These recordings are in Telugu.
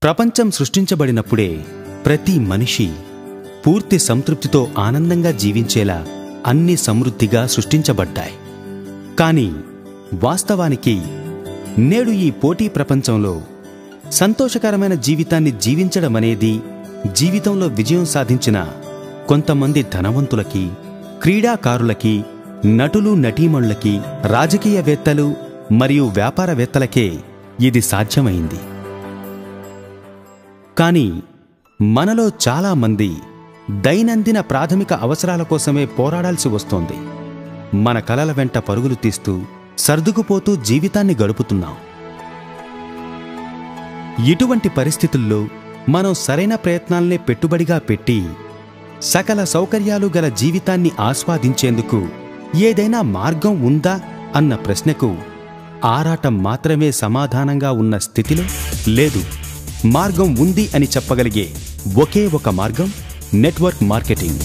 ప్రపంచం సృష్టించబడినప్పుడే ప్రతి మనిషి పూర్తి సంతృప్తితో ఆనందంగా జీవించేలా అన్ని సమృద్ధిగా సృష్టించబడ్డాయి. కానీ వాస్తవానికి నేడు ఈ పోటీ ప్రపంచంలో సంతోషకరమైన జీవితాన్ని జీవించడమనేది జీవితంలో విజయం సాధించిన కొంతమంది ధనవంతులకి, క్రీడాకారులకి, నటులు నటీమణులకి, రాజకీయవేత్తలు మరియు వ్యాపారవేత్తలకే ఇది సాధ్యమైంది. కానీ మనలో చాలామంది దైనందిన ప్రాథమిక అవసరాల కోసమే పోరాడాల్సి వస్తోంది. మన కలల వెంట పరుగులు తీస్తూ సర్దుకుపోతూ జీవితాన్ని గడుపుతున్నాం. ఇటువంటి పరిస్థితుల్లో మనం సరైన ప్రయత్నాల్నే పెట్టుబడిగా పెట్టి సకల సౌకర్యాలు గల జీవితాన్ని ఆస్వాదించేందుకు ఏదైనా మార్గం ఉందా అన్న ప్రశ్నకు ఆరాటం మాత్రమే సమాధానంగా ఉన్న స్థితిలో లేదు. మార్గం ఉంది అని చెప్పగలిగే ఒకే ఒక మార్గం నెట్వర్క్ మార్కెటింగ్.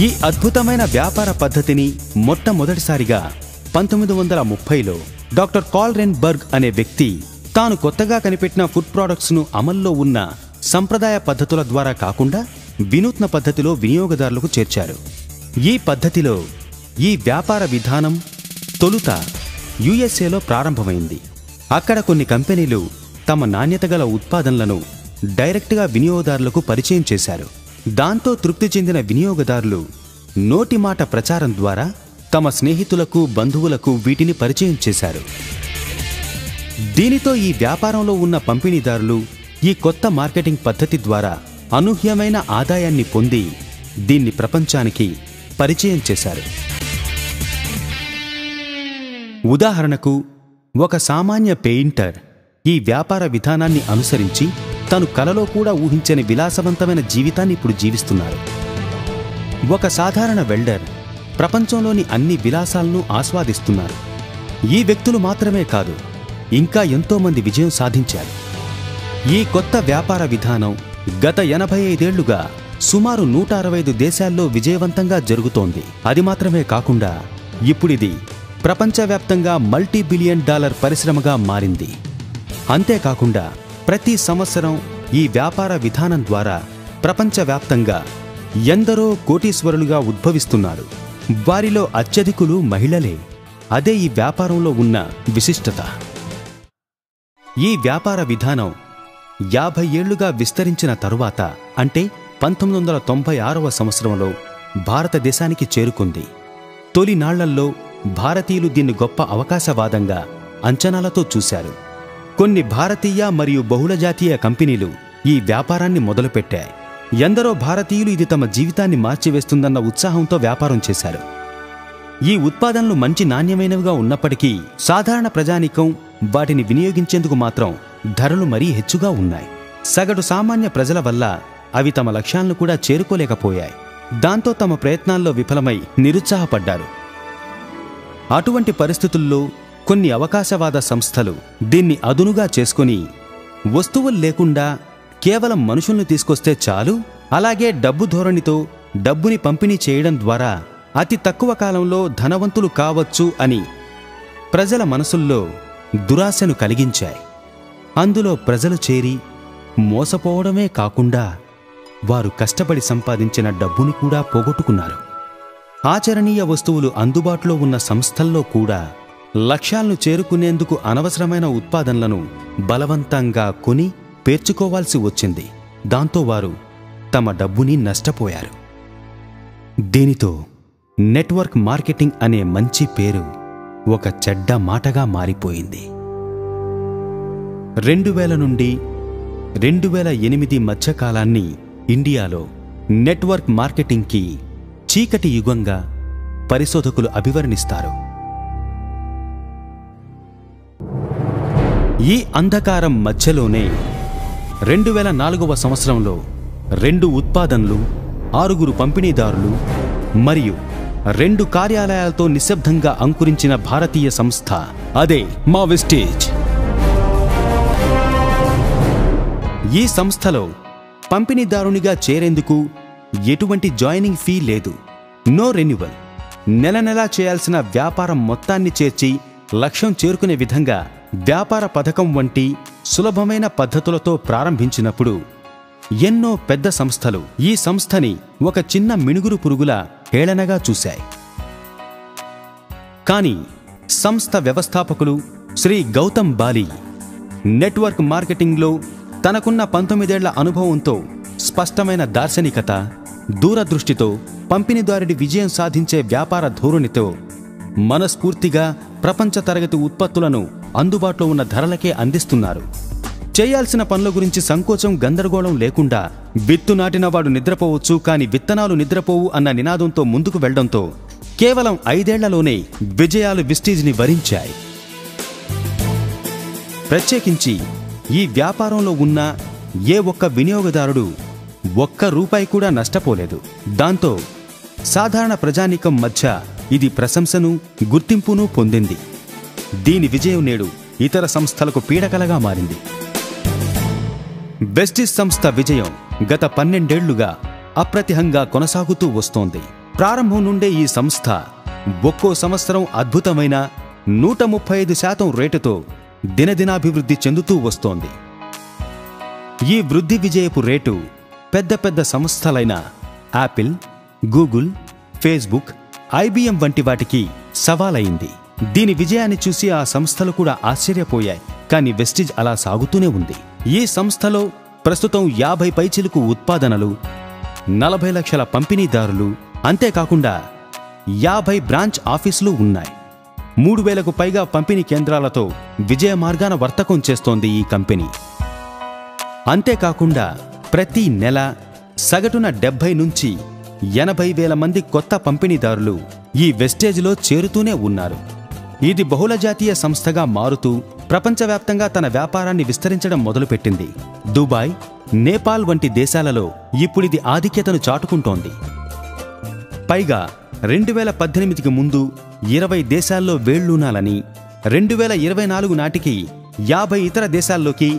ఈ అద్భుతమైన వ్యాపార పద్ధతిని మొట్టమొదటిసారిగా 1930లో డాక్టర్ కార్ల్ రెన్బర్గ్ అనే వ్యక్తి తాను కొత్తగా కనిపెట్టిన ఫుడ్ ప్రొడక్ట్స్ను అమల్లో ఉన్న సంప్రదాయ పద్ధతుల ద్వారా కాకుండా వినూత్న పద్ధతిలో వినియోగదారులకు చేర్చారు. ఈ పద్ధతిలో ఈ వ్యాపార విధానం తొలుత యుఎస్ఏలో ప్రారంభమైంది. అక్కడ కొన్ని కంపెనీలు తమ నాణ్యత గల ఉత్పాదనలను డైరెక్ట్గా వినియోగదారులకు పరిచయం చేశారు. దాంతో తృప్తి చెందిన వినియోగదారులు నోటి మాట ప్రచారం ద్వారా తమ స్నేహితులకు, బంధువులకు వీటిని పరిచయం చేశారు. దీనితో ఈ వ్యాపారంలో ఉన్న పంపిణీదారులు ఈ కొత్త మార్కెటింగ్ పద్ధతి ద్వారా అనూహ్యమైన ఆదాయాన్ని పొంది దీన్ని ప్రపంచానికి పరిచయం చేశారు. ఉదాహరణకు, ఒక సామాన్య పెయింటర్ ఈ వ్యాపార విధానాన్ని అనుసరించి తను కలలో కూడా ఊహించని విలాసవంతమైన జీవితాన్ని ఇప్పుడు జీవిస్తున్నారు. ఒక సాధారణ వెల్డర్ ప్రపంచంలోని అన్ని విలాసాలను ఆస్వాదిస్తున్నారు. ఈ వ్యక్తులు మాత్రమే కాదు, ఇంకా ఎంతోమంది విజయం సాధించారు. ఈ కొత్త వ్యాపార విధానం గత 85 ఏళ్లుగా సుమారు 165 దేశాల్లో విజయవంతంగా జరుగుతోంది. అది మాత్రమే కాకుండా ఇప్పుడిది ప్రపంచవ్యాప్తంగా $multi-billion పరిశ్రమగా మారింది. అంతేకాకుండా ప్రతి సంవత్సరం ఈ వ్యాపార విధానం ద్వారా ప్రపంచవ్యాప్తంగా ఎందరో కోటీశ్వరులుగా ఉద్భవిస్తున్నారు. వారిలో అత్యధికులు మహిళలే. అదే ఈ వ్యాపారంలో ఉన్న విశిష్టత. ఈ వ్యాపార విధానం 50 ఏళ్లుగా విస్తరించిన తరువాత, అంటే 1996వ సంవత్సరంలో భారతదేశానికి చేరుకుంది. తొలినాళ్లల్లో భారతీయులు దీన్ని గొప్ప అవకాశవాదంగా అంచనాలతో చూశారు. కొన్ని భారతీయ మరియు బహుళజాతీయ కంపెనీలు ఈ వ్యాపారాన్ని మొదలుపెట్టాయి. ఎందరో భారతీయులు ఇది తమ జీవితాన్ని మార్చివేస్తుందన్న ఉత్సాహంతో వ్యాపారం చేశారు. ఈ ఉత్పాదనలు మంచి నాణ్యమైనవిగా ఉన్నప్పటికీ సాధారణ ప్రజానీకం వాటిని వినియోగించేందుకు మాత్రం ధరలు మరీ హెచ్చుగా ఉన్నాయి. సగటు సామాన్య ప్రజల వల్ల అవి తమ లక్ష్యాలను కూడా చేరుకోలేకపోయాయి. దాంతో తమ ప్రయత్నాల్లో విఫలమై నిరుత్సాహపడ్డారు. అటువంటి పరిస్థితుల్లో కొన్ని అవకాశవాద సంస్థలు దీన్ని అదునుగా చేసుకుని వస్తువులు లేకుండా కేవలం మనుషుల్ని తీసుకొస్తే చాలు, అలాగే డబ్బు ధోరణితో డబ్బుని పంపిణీ చేయడం ద్వారా అతి తక్కువ కాలంలో ధనవంతులు కావచ్చు అని ప్రజల మనసుల్లో దురాశను కలిగించాయి. అందులో ప్రజలు చేరి మోసపోవడమే కాకుండా వారు కష్టపడి సంపాదించిన డబ్బుని కూడా పోగొట్టుకున్నారు. ఆచరణీయ వస్తువులు అందుబాటులో ఉన్న సంస్థల్లో కూడా లక్ష్యాలను చేరుకునేందుకు అనవసరమైన ఉత్పాదనలను బలవంతంగా కొని పేర్చుకోవాల్సి వచ్చింది. దాంతో వారు తమ డబ్బుని నష్టపోయారు. దీనితో నెట్వర్క్ మార్కెటింగ్ అనే మంచి పేరు ఒక చెడ్డ మాటగా మారిపోయింది. 2000 నుండి 2008 మధ్యకాలాన్ని ఇండియాలో నెట్వర్క్ మార్కెటింగ్కి చీకటి యుగంగా పరిశోధకులు అభివర్ణిస్తారు. ఈ అంధకారం మధ్యలోనే 2004వ సంవత్సరంలో 2 ఉత్పాదనలు, 6 పంపిణీదారులు మరియు 2 కార్యాలయాలతో నిశ్శబ్దంగా అంకురించిన భారతీయ సంస్థ, అదే మావిస్టేజ్. ఈ సంస్థలో పంపిణీదారునిగా చేరేందుకు ఎటువంటి జాయినింగ్ ఫీ లేదు, నో రెన్యువల్. నెల నెలా చేయాల్సిన వ్యాపారం మొత్తాన్ని చేర్చి లక్ష్యం చేరుకునే విధంగా వ్యాపార పథకం వంటి సులభమైన పద్ధతులతో ప్రారంభించినప్పుడు ఎన్నో పెద్ద సంస్థలు ఈ సంస్థని ఒక చిన్న మినుగురు పురుగుల హేళనగా చూశాయి. కానీ సంస్థ వ్యవస్థాపకులు శ్రీ గౌతమ్ బాలి నెట్వర్క్ మార్కెటింగ్లో తనకున్న 19 ఏళ్ల అనుభవంతో, స్పష్టమైన దార్శనికత, దూరదృష్టితో, పంపిణీదారుడి విజయం సాధించే వ్యాపార ధోరణితో మనస్ఫూర్తిగా ప్రపంచ తరగతి ఉత్పత్తులను అందుబాటులో ఉన్న ధరలకే అందిస్తున్నారు. చేయాల్సిన పనుల గురించి సంకోచం, గందరగోళం లేకుండా విత్తు నాటినవాడు నిద్రపోవచ్చు కానీ విత్తనాలు నిద్రపోవు అన్న నినాదంతో ముందుకు వెళ్లడంతో కేవలం 5 ఏళ్లలోనే విజయాలు విస్టీజ్ని వరించాయి. ప్రత్యేకించి ఈ వ్యాపారంలో ఉన్న ఏ ఒక్క వినియోగదారుడు ₹1 కూడా నష్టపోలేదు. దాంతో సాధారణ ప్రజానీకం మధ్య ఇది ప్రశంసను, గుర్తింపును పొందింది. దీని విజయం నేడు ఇతర సంస్థలకు పీడకలగా మారింది. వెస్టీజ్ సంస్థ విజయం గత 12 ఏళ్లుగా అప్రతిహంగా కొనసాగుతూ వస్తోంది. ప్రారంభం నుండే ఈ సంస్థ ఒక్కో సంవత్సరం అద్భుతమైన 135% రేటుతో దినదినాభివృద్ధి చెందుతూ వస్తోంది. ఈ వృద్ధి విజయపు రేటు పెద్ద పెద్ద సంస్థలైన యాపిల్, గూగుల్, ఫేస్బుక్, IBM వంటి వాటికి సవాలైంది. దీని విజయాన్ని చూసి ఆ సంస్థలు కూడా ఆశ్చర్యపోయాయి. కానీ వెస్టీజ్ అలా సాగుతూనే ఉంది. ఈ సంస్థలో ప్రస్తుతం 50 పైచిలుకు ఉత్పాదనలు, 40 లక్షల పంపిణీదారులు, అంతేకాకుండా 50 బ్రాంచ్ ఆఫీసులు ఉన్నాయి. 3000కు పైగా పంపిణీ కేంద్రాలతో విజయ మార్గాన వర్తకం చేస్తోంది ఈ కంపెనీ. అంతేకాకుండా ప్రతి నెల సగటున 70 నుంచి 80 వేల మంది కొత్త పంపిణీదారులు ఈ వెస్టేజ్లో చేరుతూనే ఉన్నారు. ఇది బహుళజాతీయ సంస్థగా మారుతూ ప్రపంచవ్యాప్తంగా తన వ్యాపారాన్ని విస్తరించడం మొదలుపెట్టింది. దుబాయ్, నేపాల్ వంటి దేశాలలో ఇప్పుడిది ఆధిక్యతను చాటుకుంటోంది. పైగా 2018కి ముందు 20 దేశాల్లో వేళ్లూనాలని, 2024 నాటికి 50 ఇతర దేశాల్లోకి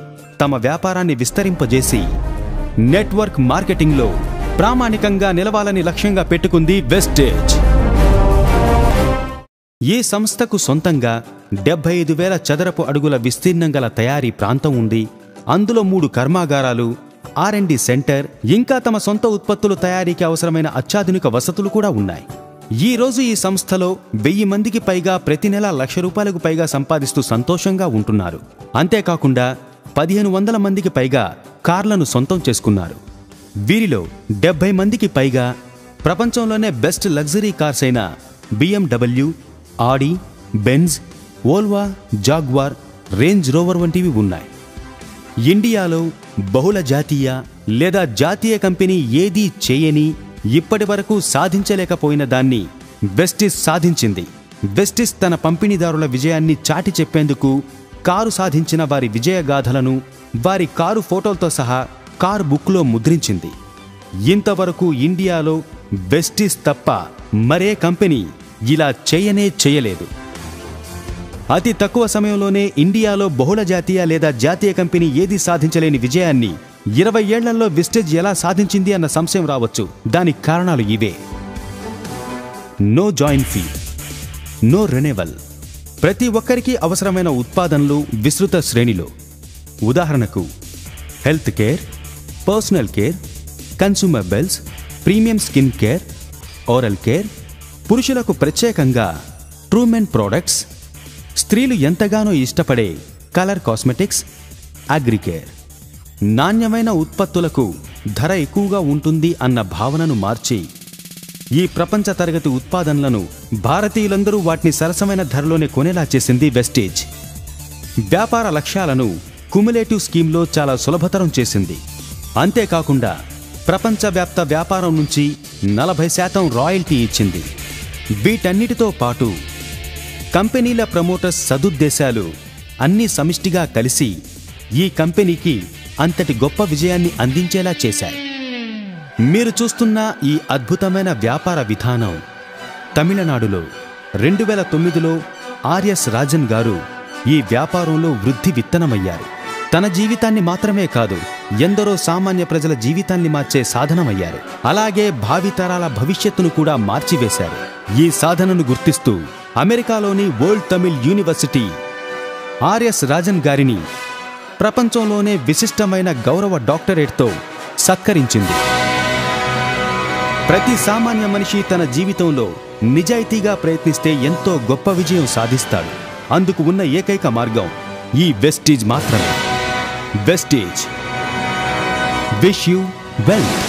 తమ వ్యాపారాన్ని విస్తరింపజేసి నెట్వర్క్ మార్కెటింగ్లో ప్రామాణికంగా నిలవాలని లక్ష్యంగా పెట్టుకుంది వెస్టేజ్. ఈ సంస్థకు సొంతంగా 75,000 చదరపు అడుగుల విస్తీర్ణం గల తయారీ ప్రాంతం ఉంది. అందులో 3 కర్మాగారాలు, R&D సెంటర్, ఇంకా తమ సొంత ఉత్పత్తుల తయారీకి అవసరమైన అత్యాధునిక వసతులు కూడా ఉన్నాయి. ఈ రోజు ఈ సంస్థలో 1000 మందికి పైగా ప్రతి నెల ₹1,00,000 పైగా సంపాదిస్తూ సంతోషంగా ఉంటున్నారు. అంతేకాకుండా 1500 మందికి పైగా కార్లను సొంతం చేసుకున్నారు. వీరిలో 70 మందికి పైగా ప్రపంచంలోనే బెస్ట్ లగ్జరీ కార్స్ అయిన BMW, Audi, Benz, Volvo, Jaguar, Range Rover వంటివి ఉన్నాయి. ఇండియాలో బహుళ జాతీయ లేదా జాతీయ కంపెనీ ఏదీ చేయని, ఇప్పటి వరకు సాధించలేకపోయిన దాన్ని వెస్టీజ్ సాధించింది. వెస్టీజ్ తన పంపిణీదారుల విజయాన్ని చాటి చెప్పేందుకు కారు సాధించిన వారి విజయగాథలను వారి కారు ఫోటోలతో సహా కార్ బుక్లో ముద్రించింది. ఇంతవరకు ఇండియాలో వెస్టీజ్ తప్ప మరే కంపెనీ ఇలా చేయలేదు. అతి తక్కువ సమయంలోనే ఇండియాలో బహుళ జాతీయ లేదా జాతీయ కంపెనీ ఏదీ సాధించలేని విజయాన్ని 20 ఏళ్లలో వెస్టేజ్ ఎలా సాధించింది అన్న సంశయం రావచ్చు. దానికి కారణాలు ఇవే: no join fee, no renewal, ప్రతి ఒక్కరికి అవసరమైన ఉత్పాదనలు విస్తృత శ్రేణిలో. ఉదాహరణకు health care, personal care, consumables, premium skin care, oral care, పురుషులకు ప్రత్యేకంగా ట్రూమెన్ ప్రోడక్ట్స్, స్త్రీలు ఎంతగానో ఇష్టపడే కలర్ కాస్మెటిక్స్, అగ్రికేర్. నాణ్యమైన ఉత్పత్తులకు ధర ఎక్కువగా ఉంటుంది అన్న భావనను మార్చి ఈ ప్రపంచ తరగతి ఉత్పాదనలను భారతీయులందరూ వాటిని సరసమైన ధరలోనే కొనేలా చేసింది వెస్టేజ్. వ్యాపార లక్ష్యాలను కుములేటివ్ స్కీమ్లో చాలా సులభతరం చేసింది. అంతేకాకుండా ప్రపంచవ్యాప్త వ్యాపారం నుంచి 40% రాయల్టీ ఇచ్చింది. వీటన్నిటితో పాటు కంపెనీల ప్రమోటర్స్ సదుద్దేశాలు అన్నీ సమిష్టిగా కలిసి ఈ కంపెనీకి అంతటి గొప్ప విజయాన్ని అందించేలా చేశాయి. మీరు చూస్తున్న ఈ అద్భుతమైన వ్యాపార విధానం తమిళనాడులో 2009లో ఆర్ఎస్ రాజన్ గారు ఈ వ్యాపారంలో వృద్ధి విత్తనమయ్యారు. తన జీవితాన్ని మాత్రమే కాదు, ఎందరో సామాన్య ప్రజల జీవితాన్ని మార్చే సాధనమయ్యారు. అలాగే భావితరాల భవిష్యత్తును కూడా మార్చివేశారు. ఈ సాధనను గుర్తిస్తూ అమెరికాలోని world Tamil university RS Rajan గారిని ప్రపంచంలోనే విశిష్టమైన గౌరవ డాక్టరేట్తో సత్కరించింది. ప్రతి సామాన్య మనిషి తన జీవితంలో నిజాయితీగా ప్రయత్నిస్తే ఎంతో గొప్ప విజయం సాధిస్తాడు. అందుకు ఉన్న ఏకైక మార్గం ఈ వెస్టీజ్ మాత్రమే. వెస్టీజ్. Wish you wealth.